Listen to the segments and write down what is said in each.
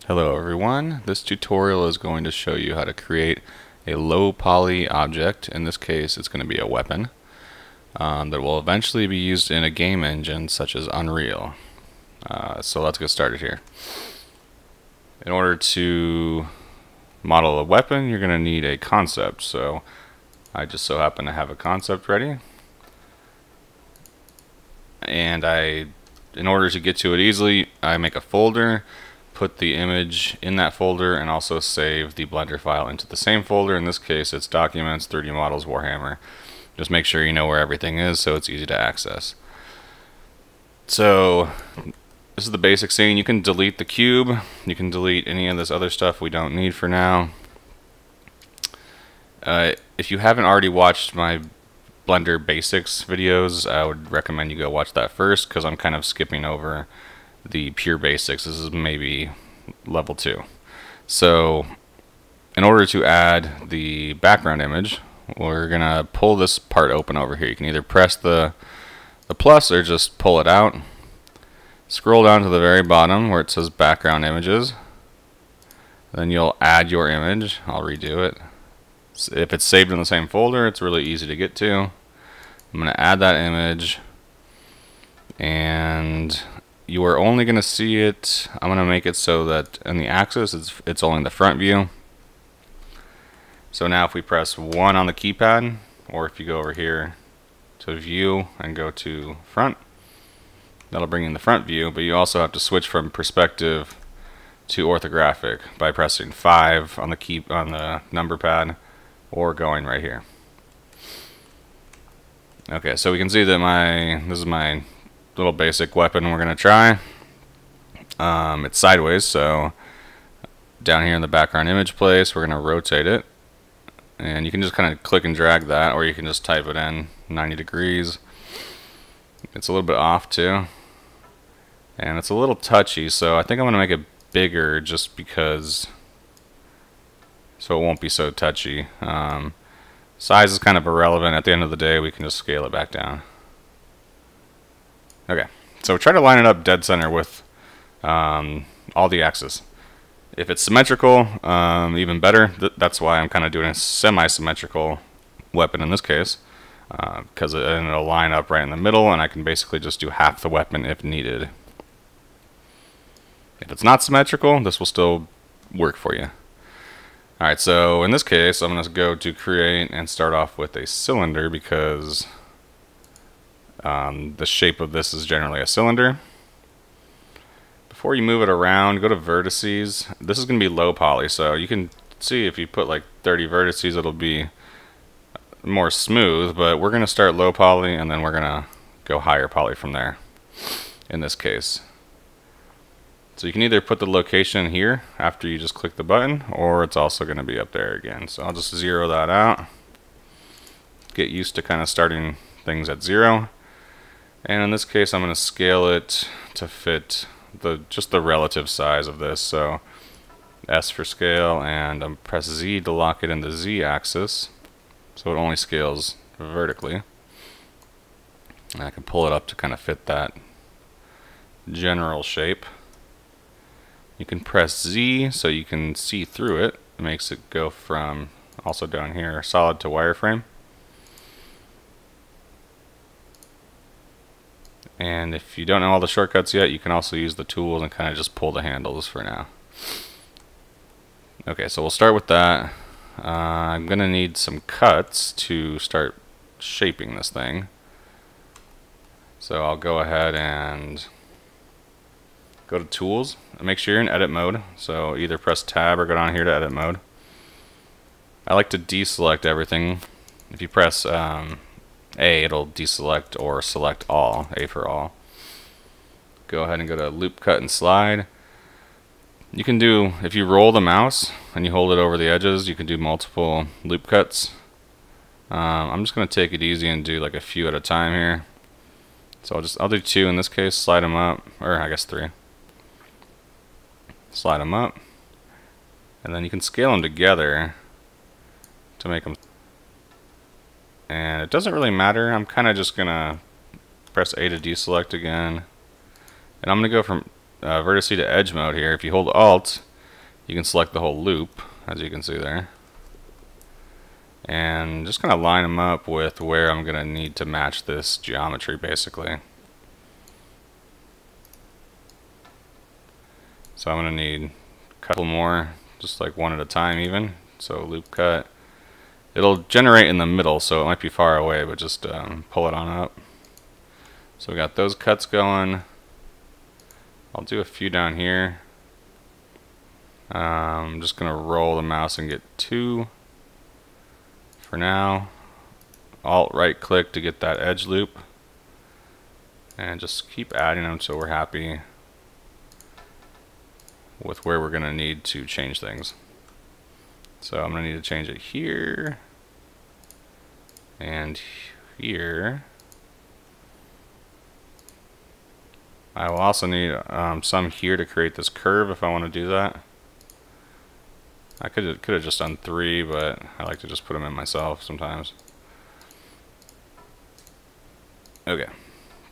Hello everyone, this tutorial is going to show you how to create a low poly object. In this case it's going to be a weapon that will eventually be used in a game engine such as Unreal. So let's get started here. In order to model a weapon you're going to need a concept, so I just so happen to have a concept ready, and in order to get to it easily I make a folder, put the image in that folder, and also save the Blender file into the same folder. In this case it's Documents, 3D Models, Warhammer. Just make sure you know where everything is so it's easy to access. So this is the basic scene. You can delete the cube, you can delete any of this other stuff we don't need for now. If you haven't already watched my Blender basics videos, I would recommend you go watch that first, because I'm kind of skipping over the pure basics. This is maybe level 2. So in order to add the background image, we're gonna pull this part open over here. You can either press the plus or just pull it out. Scroll down to the very bottom where it says background images. Then you'll add your image. I'll redo it. If it's saved in the same folder, it's really easy to get to. I'm gonna add that image, and you are only going to see it. I'm going to make it so that in the axis it's only the front view. So now if we press 1 on the keypad, or if you go over here to view and go to front, that'll bring in the front view, but you also have to switch from perspective to orthographic by pressing 5 on the number pad, or going right here. Okay, so we can see that this is my little basic weapon we're going to try. It's sideways, so down here in the background image place we're going to rotate it, and you can just kind of click and drag that, or you can just type it in 90 degrees. It's a little bit off too, and it's a little touchy, so I think I'm going to make it bigger just because, so it won't be so touchy. Size is kind of irrelevant. At the end of the day we can just scale it back down. Okay, so try to line it up dead center with all the axes. If it's symmetrical, even better. That's why I'm kind of doing a semi-symmetrical weapon in this case, because it'll line up right in the middle, and I can basically just do half the weapon if needed. If it's not symmetrical, this will still work for you. Alright, so in this case I'm going to go to create and start off with a cylinder, because the shape of this is generally a cylinder. Before you move it around, go to vertices. This is going to be low poly, so you can see if you put like 30 vertices it'll be more smooth, but we're going to start low poly and then we're going to go higher poly from there in this case. So you can either put the location here after you just click the button, or it's also going to be up there again. So I'll just zero that out. Get used to kind of starting things at 0. And in this case I'm going to scale it to fit just the relative size of this. So S for scale, and I'm press Z to lock it in the Z axis, so it only scales vertically. And I can pull it up to kind of fit that general shape. You can press Z so you can see through it. It makes it go from, also down here, solid to wireframe. And if you don't know all the shortcuts yet, you can also use the tools and kind of just pull the handles for now. Okay, so we'll start with that. I'm going to need some cuts to start shaping this thing. So I'll go ahead and go to Tools, and make sure you're in Edit mode. So either press Tab or go down here to Edit mode. I like to deselect everything. If you press A, it'll deselect, or select all, A for all. Go ahead and go to Loop, Cut, and Slide. You can do, if you roll the mouse and you hold it over the edges, you can do multiple loop cuts. I'm just going to take it easy and do like a few at a time here. So I'll do 2 in this case, slide them up, or I guess 3. Slide them up, and then you can scale them together to make them. And it doesn't really matter. I'm kind of just gonna press A to deselect again, and I'm gonna go from vertice to edge mode here. If you hold Alt, You can select the whole loop, as you can see there. And just gonna line them up with where I'm gonna need to match this geometry, basically. So I'm gonna need a couple more, just like one at a time even. So loop cut. It'll generate in the middle, so it might be far away, but just pull it on up. So we got those cuts going. I'll do a few down here. I'm just gonna roll the mouse and get 2 for now. Alt right click to get that edge loop, and just keep adding them until we're happy with where we're gonna need to change things. So I'm gonna need to change it here and here. I will also need some here to create this curve if I want to do that. I could have just done 3, but I like to just put them in myself sometimes. Okay,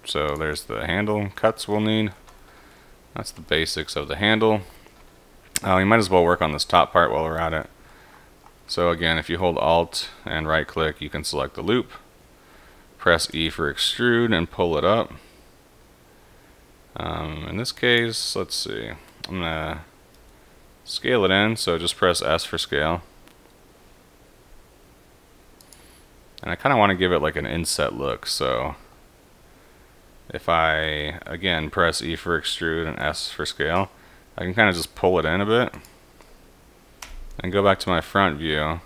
so there's the handle cuts we'll need. That's the basics of the handle. We might as well work on this top part while we're at it. So again, if you hold Alt and right click, you can select the loop. Press E for extrude and pull it up. In this case, let's see. I'm gonna scale it in, so just press S for scale. And I kind of want to give it like an inset look, so if I, again, press E for extrude and S for scale, I can kind of just pull it in a bit and go back to my front view.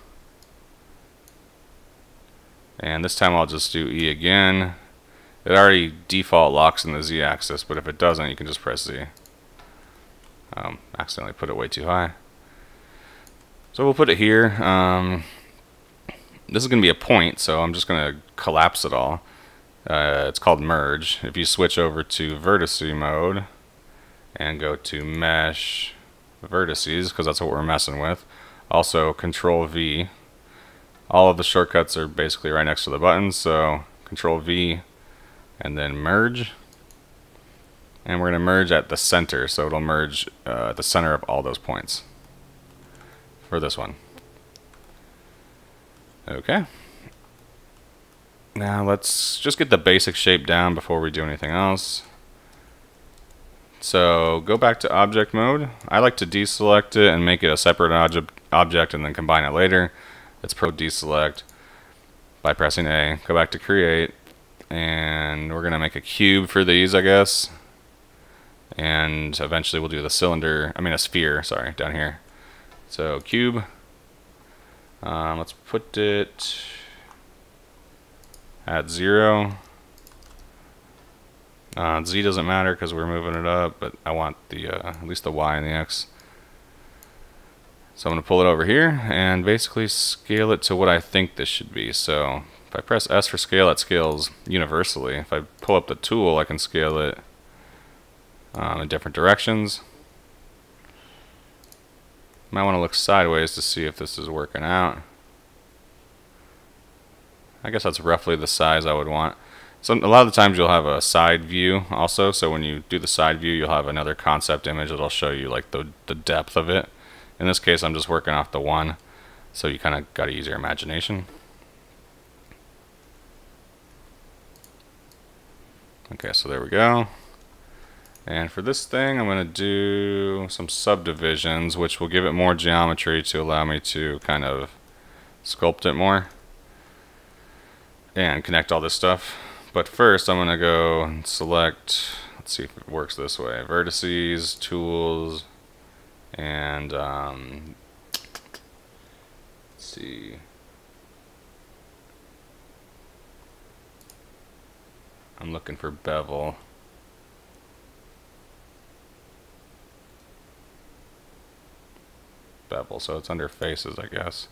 And this time I'll just do E again. It already default locks in the Z axis, but if it doesn't, you can just press Z. Accidentally put it way too high. So we'll put it here. This is going to be a point, so I'm just going to collapse it all. It's called merge. If you switch over to vertice mode and go to mesh vertices, because that's what we're messing with. Also Control V. All of the shortcuts are basically right next to the buttons, so Control V and then merge. And we're going to merge at the center, so it'll merge at the center of all those points for this one. Okay. Now let's just get the basic shape down before we do anything else. So go back to object mode. I like to deselect it and make it a separate object and then combine it later. It's Pro deselect by pressing A. Go back to create, and we're gonna make a cube for these, I guess. And eventually we'll do the cylinder, I mean a sphere, sorry, down here. So cube. Let's put it at 0. Z doesn't matter because we're moving it up, but I want the at least the Y and the X. So I'm going to pull it over here and basically scale it to what I think this should be. So if I press S for scale, it scales universally. If I pull up the tool, I can scale it in different directions. Might want to look sideways to see if this is working out. I guess that's roughly the size I would want. So a lot of the times you'll have a side view also, so when you do the side view you'll have another concept image that'll show you like the depth of it. In this case I'm just working off the one, so you kind of got to use your imagination. Okay, so there we go. And for this thing I'm going to do some subdivisions, which will give it more geometry to allow me to kind of sculpt it more and connect all this stuff. But first I'm going to go and select, let's see if it works this way, vertices, tools, and let's see. I'm looking for bevel. Bevel, so it's under faces, I guess.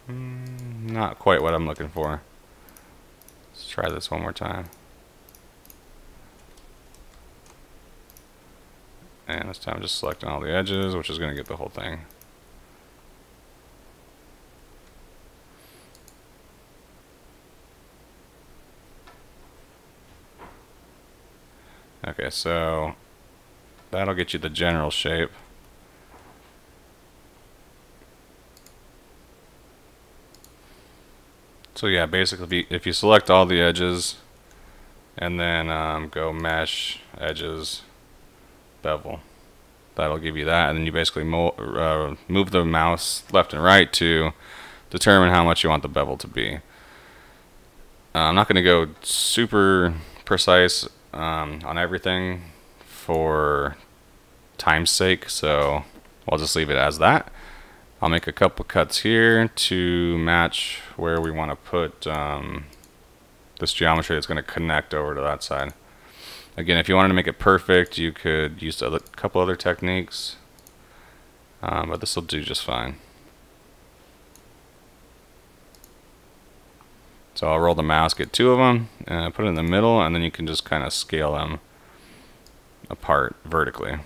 Not quite what I'm looking for. Let's try this one more time. And this time just selecting all the edges, which is going to get the whole thing. Okay, so that'll get you the general shape. So yeah, basically if you select all the edges and then go mesh, edges, bevel, that'll give you that, and then you basically move the mouse left and right to determine how much you want the bevel to be. I'm not going to go super precise on everything for time's sake, so I'll just leave it as that. I'll make a couple cuts here to match where we want to put this geometry that's going to connect over to that side. Again, if you wanted to make it perfect, you could use a couple other techniques, but this will do just fine. So I'll roll the mouse, get two of them, and put it in the middle, and then you can just kind of scale them apart vertically.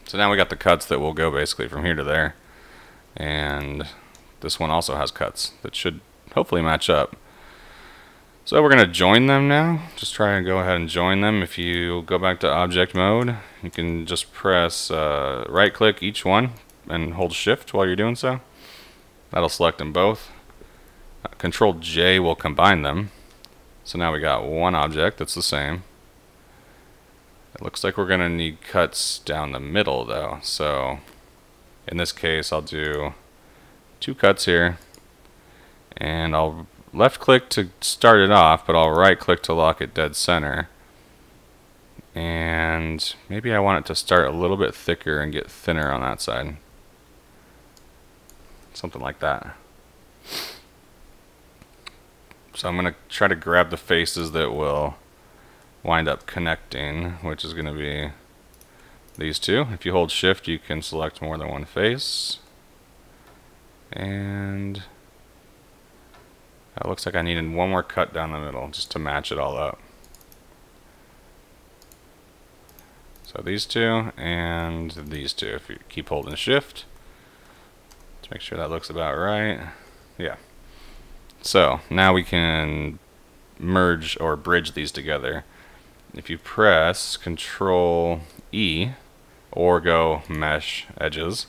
So now we got the cuts that will go basically from here to there. And this one also has cuts that should hopefully match up. So we're going to join them now. Just try and go ahead and join them. If you go back to object mode, you can just press right click each one and hold shift while you're doing so. That'll select them both. Control J will combine them. So now we got one object that's the same. It looks like we're going to need cuts down the middle though. So in this case I'll do two cuts here, and I'll left click to start it off, but I'll right click to lock it dead center. And maybe I want it to start a little bit thicker and get thinner on that side. Something like that. So I'm going to try to grab the faces that will wind up connecting, which is going to be these two. If you hold shift, you can select more than one face. And it looks like I needed one more cut down the middle just to match it all up. So these two and these two, if you keep holding shift. Let's make sure that looks about right. Yeah. So now we can merge or bridge these together. If you press Control E or go mesh edges,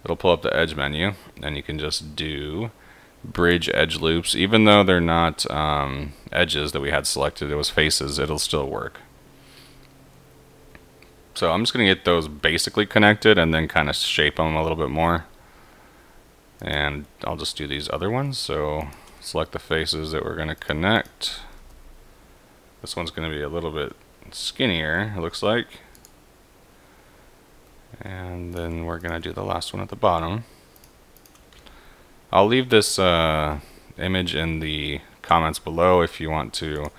it'll pull up the edge menu, and you can just do bridge edge loops. Even though they're not edges that we had selected, it was faces, it'll still work. So I'm just going to get those basically connected and then kind of shape them a little bit more. And I'll just do these other ones. So select the faces that we're going to connect. This one's going to be a little bit skinnier, it looks like. And then we're going to do the last one at the bottom. I'll leave this image in the comments below if you want to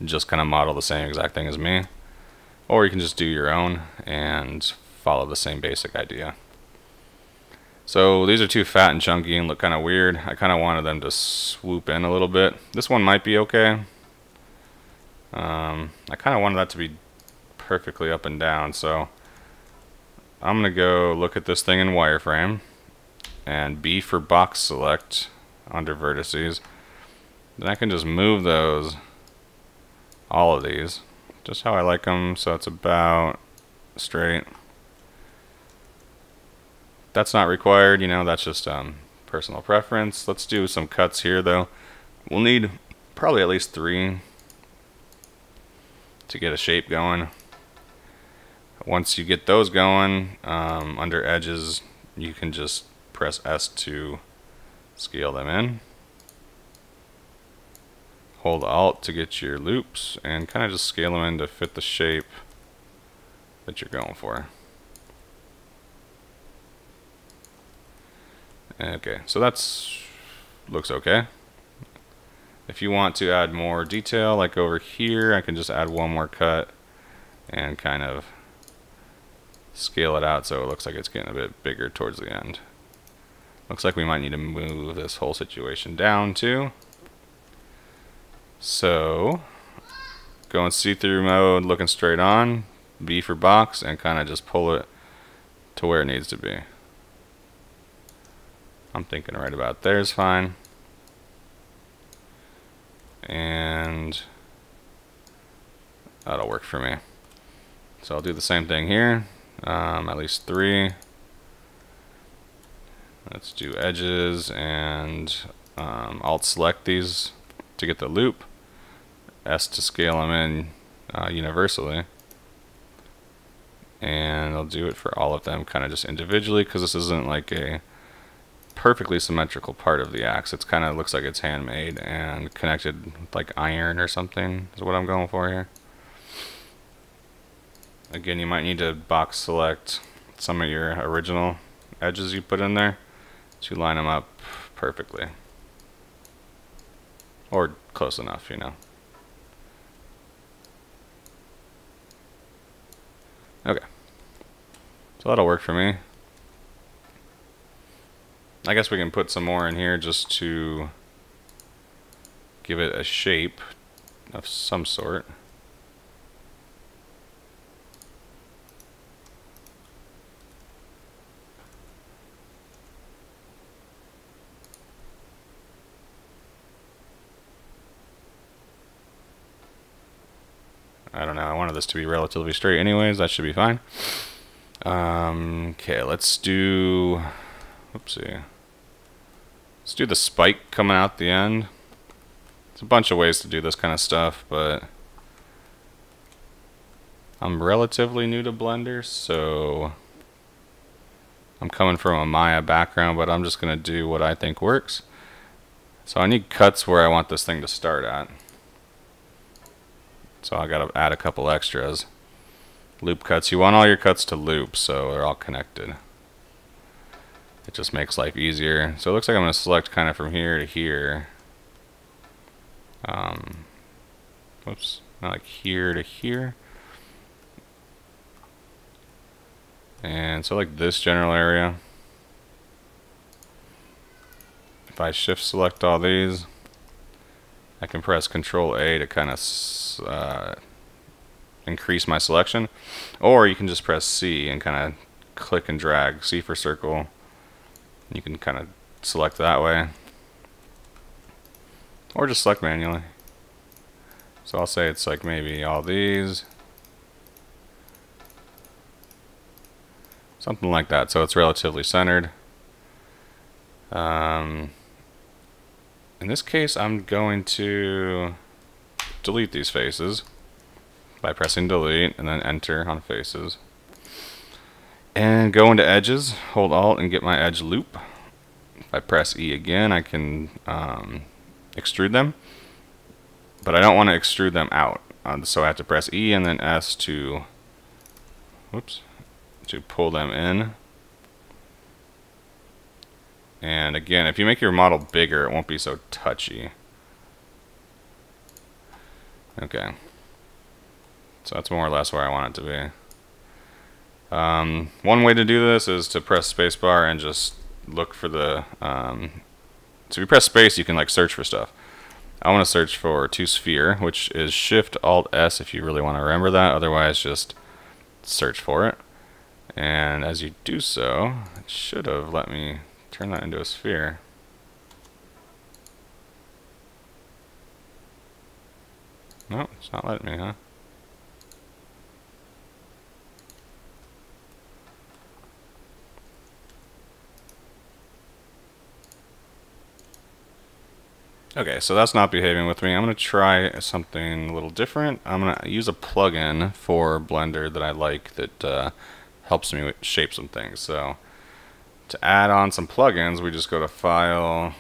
just kind of model the same exact thing as me. Or you can just do your own and follow the same basic idea. So these are too fat and chunky and look kind of weird. I kind of wanted them to swoop in a little bit. This one might be okay. I kind of wanted that to be perfectly up and down, so I'm going to go look at this thing in wireframe and B for box select under vertices. Then I can just move those, all of these, just how I like them, so it's about straight. That's not required, you know, that's just personal preference. Let's do some cuts here though. We'll need probably at least 3 to get a shape going. Once you get those going, under edges, you can just press S to scale them in. Hold Alt to get your loops and kind of just scale them in to fit the shape that you're going for. Okay, so that's looks okay. If you want to add more detail, like over here, I can just add one more cut and kind of scale it out so it looks like it's getting a bit bigger towards the end. Looks like we might need to move this whole situation down too. So go in see-through mode, looking straight on, B for box, and kind of just pull it to where it needs to be. I'm thinking right about there is fine. And that'll work for me. So I'll do the same thing here, at least 3. Let's do edges and Alt select these to get the loop, S to scale them in universally, and I'll do it for all of them kind of just individually because this isn't like a perfectly symmetrical part of the axe. It kind of looks like it's handmade and connected with like iron or something is what I'm going for here. Again, you might need to box select some of your original edges you put in there to line them up perfectly. Or close enough, you know. Okay. So that'll work for me. I guess we can put some more in here just to give it a shape of some sort. I don't know, I wanted this to be relatively straight anyways, that should be fine. Okay, let's do, oopsie. Let's do the spike coming out the end. There's a bunch of ways to do this kind of stuff, but I'm relatively new to Blender, so I'm coming from a Maya background, but I'm just going to do what I think works. So I need cuts where I want this thing to start at. So I gotta add a couple extras. Loop cuts. You want all your cuts to loop so they're all connected. It just makes life easier. So it looks like I'm gonna select kind of from here to here. Whoops, not like here to here. And so like this general area. If I shift select all these, I can press Control A to kind of increase my selection, or you can just press C and kind of click and drag. C for circle. You can kind of select that way, or just select manually. So I'll say it's like maybe all these, something like that. So it's relatively centered. In this case, I'm going to delete these faces by pressing delete and then enter on faces. And go into edges, hold Alt and get my edge loop. If I press E again, I can extrude them. But I don't want to extrude them out. So I have to press E and then S to, whoops, to pull them in. And again, if you make your model bigger, it won't be so touchy. Okay. So that's more or less where I want it to be. One way to do this is to press spacebar and just look for the... so if you press space, you can like search for stuff. I want to search for to sphere, which is Shift Alt S if you really want to remember that. Otherwise, just search for it. And as you do so, it should have let me turn that into a sphere. No, it's not letting me, huh? Okay, so that's not behaving with me. I'm going to try something a little different. I'm going to use a plugin for Blender that I like that helps me shape some things. So to add on some plugins, we just go to File,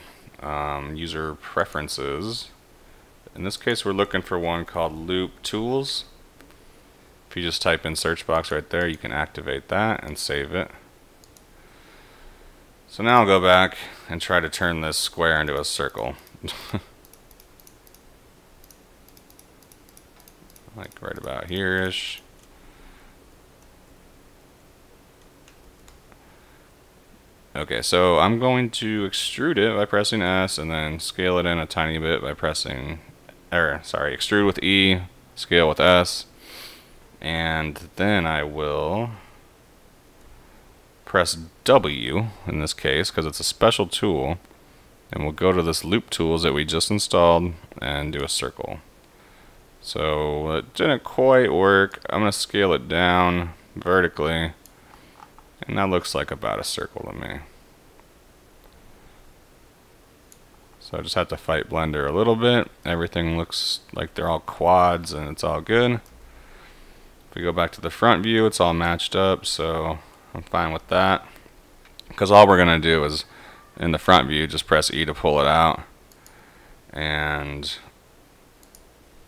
User Preferences. In this case, we're looking for one called Loop Tools. If you just type in search box right there, you can activate that and save it. So now I'll go back and try to turn this square into a circle. Like right about here-ish. Okay, so I'm going to extrude it by pressing S and then scale it in a tiny bit by pressing, extrude with E, scale with S, and then I will press W in this case because it's a special tool, and we'll go to this loop tools that we just installed and do a circle. So it didn't quite work. I'm going to scale it down vertically. And that looks like about a circle to me. So I just have to fight Blender a little bit. Everything looks like they're all quads and it's all good. If we go back to the front view, it's all matched up, so I'm fine with that. Because all we're going to do is, in the front view, just press E to pull it out. And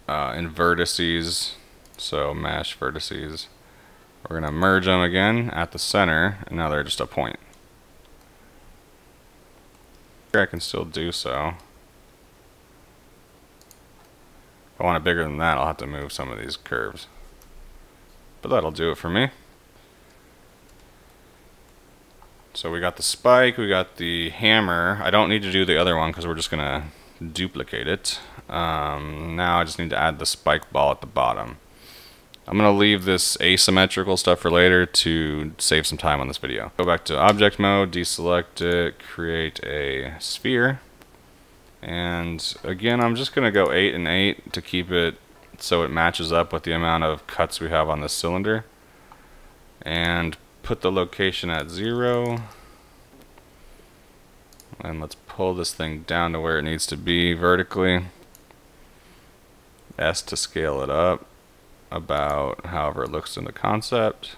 in vertices, so mesh vertices, we're going to merge them again at the center, and now they're just a point. Here I can still do so. If I want it bigger than that, I'll have to move some of these curves. But that'll do it for me. So we got the spike, we got the hammer. I don't need to do the other one because we're just going to duplicate it. Now I just need to add the spike ball at the bottom. I'm going to leave this asymmetrical stuff for later to save some time on this video. Go back to object mode, deselect it, create a sphere. And again, I'm just going to go 8 and 8 to keep it so it matches up with the amount of cuts we have on this cylinder. And put the location at 0. And let's pull this thing down to where it needs to be vertically. S to scale it up about however it looks in the concept.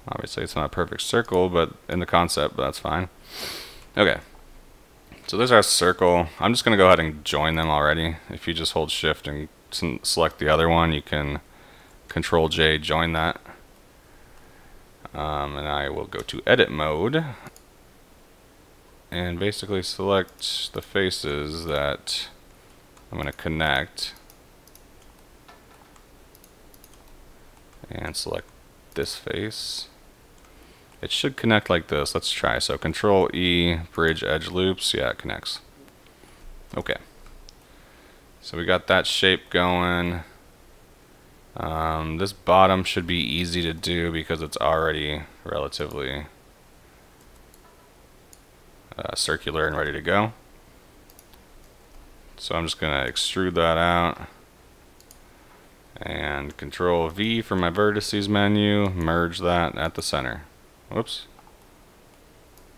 Obviously it's not a perfect circle, but in the concept, that's fine. Okay. So there's our circle. I'm just going to go ahead and join them already. If you just hold shift and select the other one, you can Control J, join that. And I will go to edit mode and basically select the faces that I'm going to connect and select this face. It should connect like this. Let's try. So Control E, bridge edge loops. Yeah, it connects. Okay. So we got that shape going. This bottom should be easy to do because it's already relatively circular and ready to go. So I'm just going to extrude that out and Control V for my vertices menu, merge that at the center. Whoops.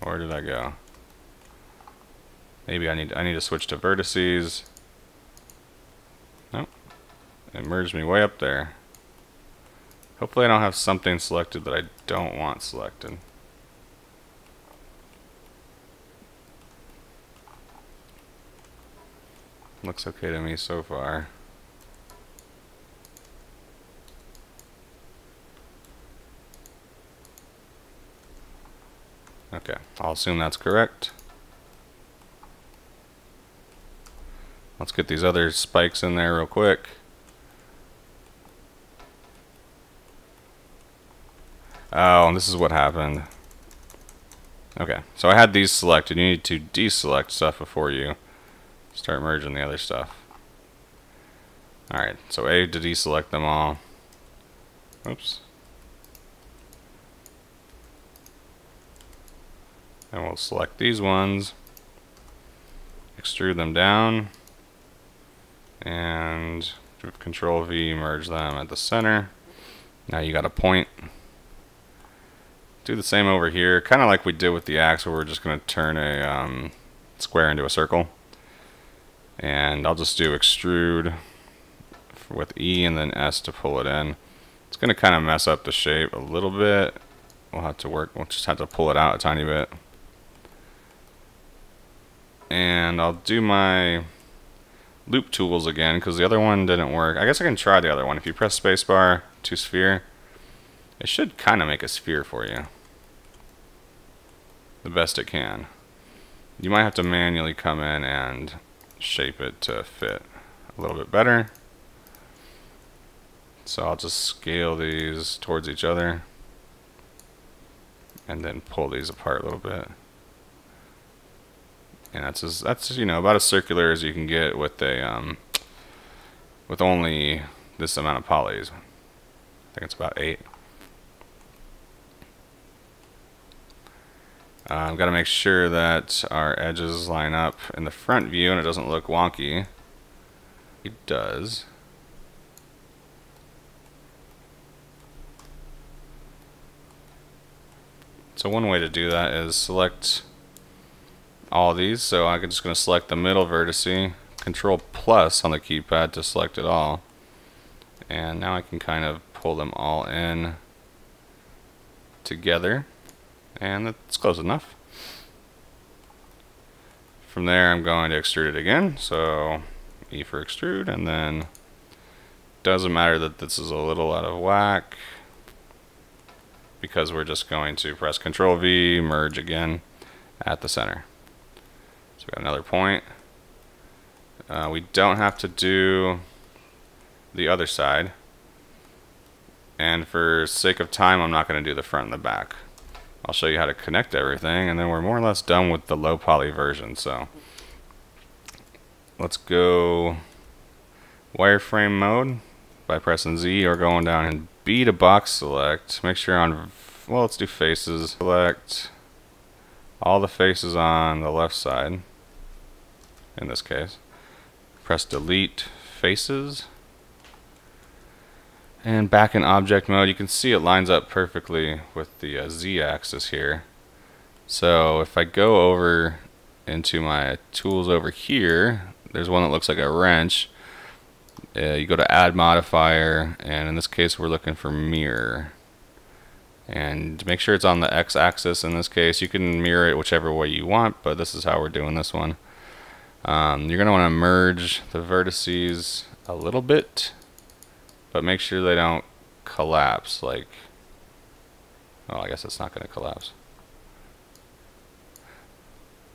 Where did I go? Maybe I need to switch to vertices. Nope. It merged me way up there. Hopefully I don't have something selected that I don't want selected. Looks okay to me so far. Okay, I'll assume that's correct. Let's get these other spikes in there real quick. Oh, and this is what happened. Okay, so I had these selected. You need to deselect stuff before you start merging the other stuff. Alright, so A to deselect them all. Oops. And we'll select these ones, extrude them down, and with Control V, merge them at the center. Now you got a point. Do the same over here, kind of like we did with the axe, where we're just going to turn a square into a circle. And I'll just do extrude with E and then S to pull it in. It's going to kind of mess up the shape a little bit. We'll just have to pull it out a tiny bit. And I'll do my loop tools again because the other one didn't work. I guess I can try the other one. If you press spacebar to sphere, it should kind of make a sphere for you. The best it can. You might have to manually come in and shape it to fit a little bit better. So I'll just scale these towards each other and then pull these apart a little bit. And that's you know, about as circular as you can get with a with only this amount of polys. I think it's about 8. I've got to make sure that our edges line up in the front view and it doesn't look wonky. it does. So one way to do that is select all these. So I'm just going to select the middle vertice, Control plus on the keypad to select it all. And now I can kind of pull them all in together. And that's close enough. From there I'm going to extrude it again. So E for extrude, and then doesn't matter that this is a little out of whack, because we're just going to press Control V, merge again at the center. So we got another point. We don't have to do the other side, and for sake of time I'm not going to do the front and the back. I'll show you how to connect everything, and then we're more or less done with the low poly version. So let's go wireframe mode by pressing Z or going down and B to box select. Make sure on, well, let's do faces. Select all the faces on the left side in this case. Press delete faces. And back in object mode, you can see it lines up perfectly with the Z-axis here. So if I go over into my tools over here, there's one that looks like a wrench. You go to add modifier, and in this case we're looking for mirror. And make sure it's on the X-axis in this case. You can mirror it whichever way you want, but this is how we're doing this one. You're going to want to merge the vertices a little bit, but make sure they don't collapse. Like, oh, I guess it's not going to collapse.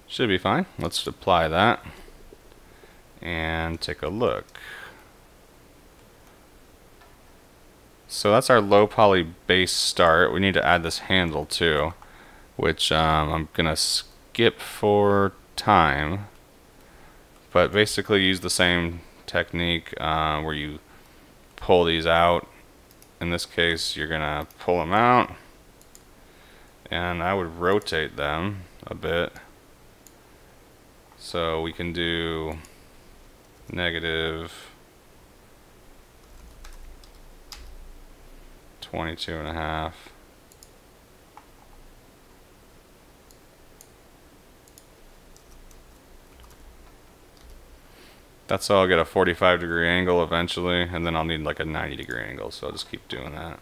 Should be fine. Let's apply that and take a look. So that's our low poly base start. We need to add this handle too, which I'm gonna skip for time, but basically use the same technique where you pull these out. In this case you're gonna pull them out, and I would rotate them a bit so we can do negative 22.5. That's how I'll get a 45-degree angle eventually, and then I'll need like a 90-degree angle, so I'll just keep doing that.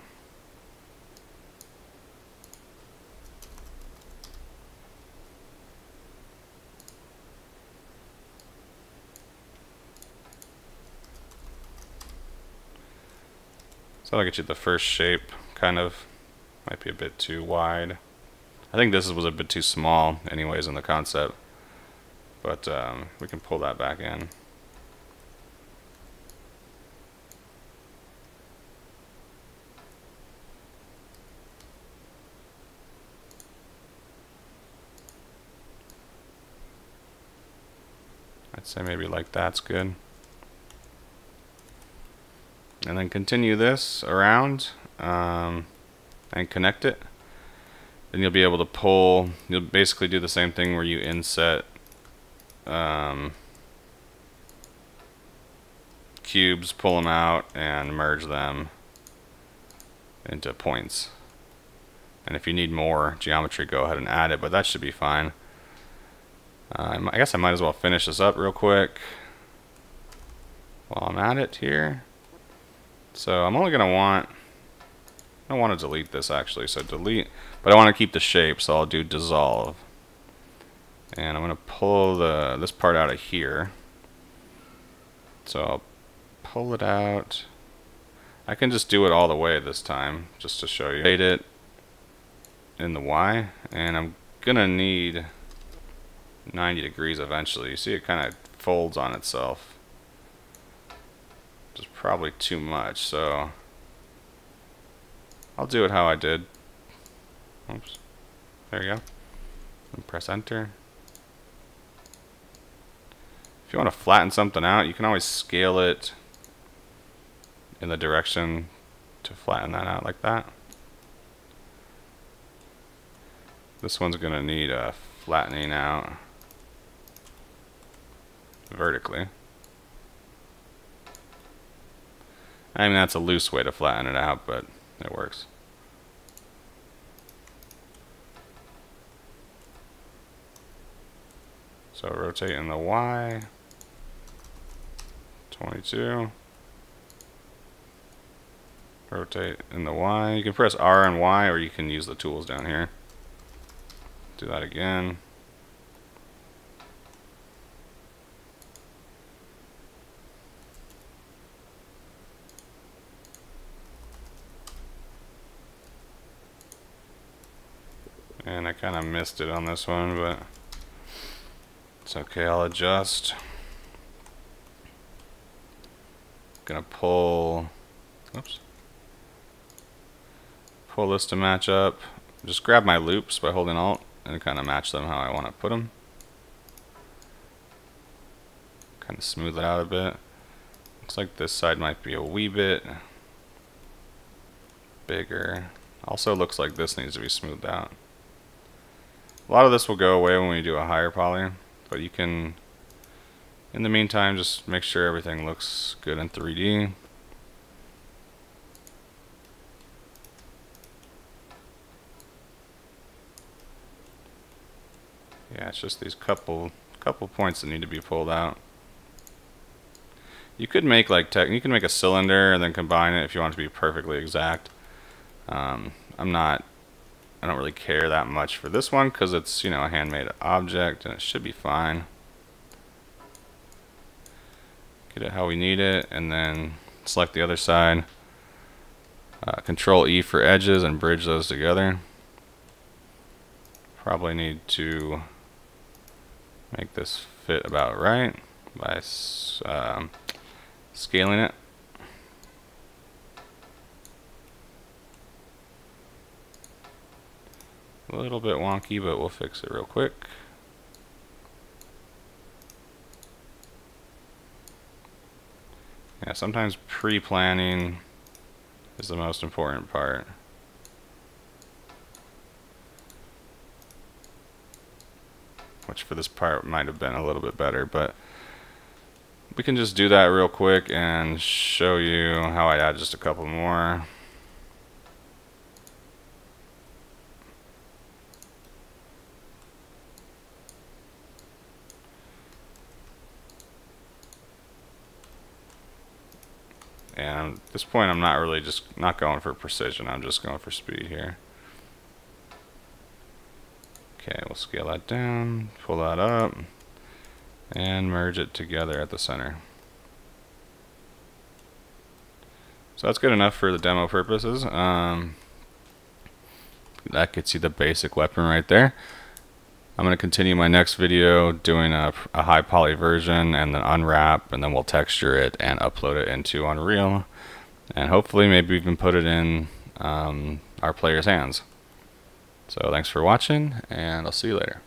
So that'll get you the first shape. Kind of might be a bit too wide. I think this was a bit too small anyways in the concept, but we can pull that back in. I'd say maybe like that's good. And then continue this around and connect it. Then you'll be able to pull. You'll basically do the same thing where you inset cubes, pull them out, and merge them into points. And if you need more geometry, go ahead and add it, but that should be fine. I guess I might as well finish this up real quick while I'm at it here. So I'm only gonna want, I don't want to delete this actually, so delete, but I want to keep the shape, so I'll do dissolve. And I'm gonna pull this part out of here. So I'll pull it out. I can just do it all the way this time, just to show you. Rotate it in the Y, and I'm gonna need 90 degrees eventually. You see it kind of folds on itself. Which is probably too much, so I'll do it how I did. Oops. There you go. And press enter. If you want to flatten something out, you can always scale it in the direction to flatten that out like that. This one's gonna need a flattening out vertically. I mean, that's a loose way to flatten it out, but it works. So rotate in the Y, 22. Rotate in the Y. You can press R and Y, or you can use the tools down here. Do that again. And I kind of missed it on this one, but it's okay, I'll adjust. Gonna pull, oops. Pull this to match up. Just grab my loops by holding Alt and kind of match them how I want to put them. Kind of smooth it out a bit. Looks like this side might be a wee bit bigger. Also looks like this needs to be smoothed out. A lot of this will go away when we do a higher poly, but you can, in the meantime, just make sure everything looks good in 3D. Yeah, it's just these couple points that need to be pulled out. You could make you can make a cylinder and then combine it if you want it to be perfectly exact. I don't really care that much for this one because it's, you know, a handmade object and it should be fine. Get it how we need it, and then select the other side. Control E for edges and bridge those together. Probably need to make this fit about right by scaling it. A little bit wonky, but we'll fix it real quick. Yeah, sometimes pre-planning is the most important part. Which for this part might have been a little bit better, but we can just do that real quick and show you how I add just a couple more. And at this point I'm not really not going for precision, I'm just going for speed here. Okay, we'll scale that down, pull that up, and merge it together at the center. So that's good enough for the demo purposes. That gets you the basic weapon right there. I'm going to continue my next video doing a high poly version and then unwrap, and then we'll texture it and upload it into Unreal, and hopefully maybe even put it in our players' hands. So thanks for watching, and I'll see you later.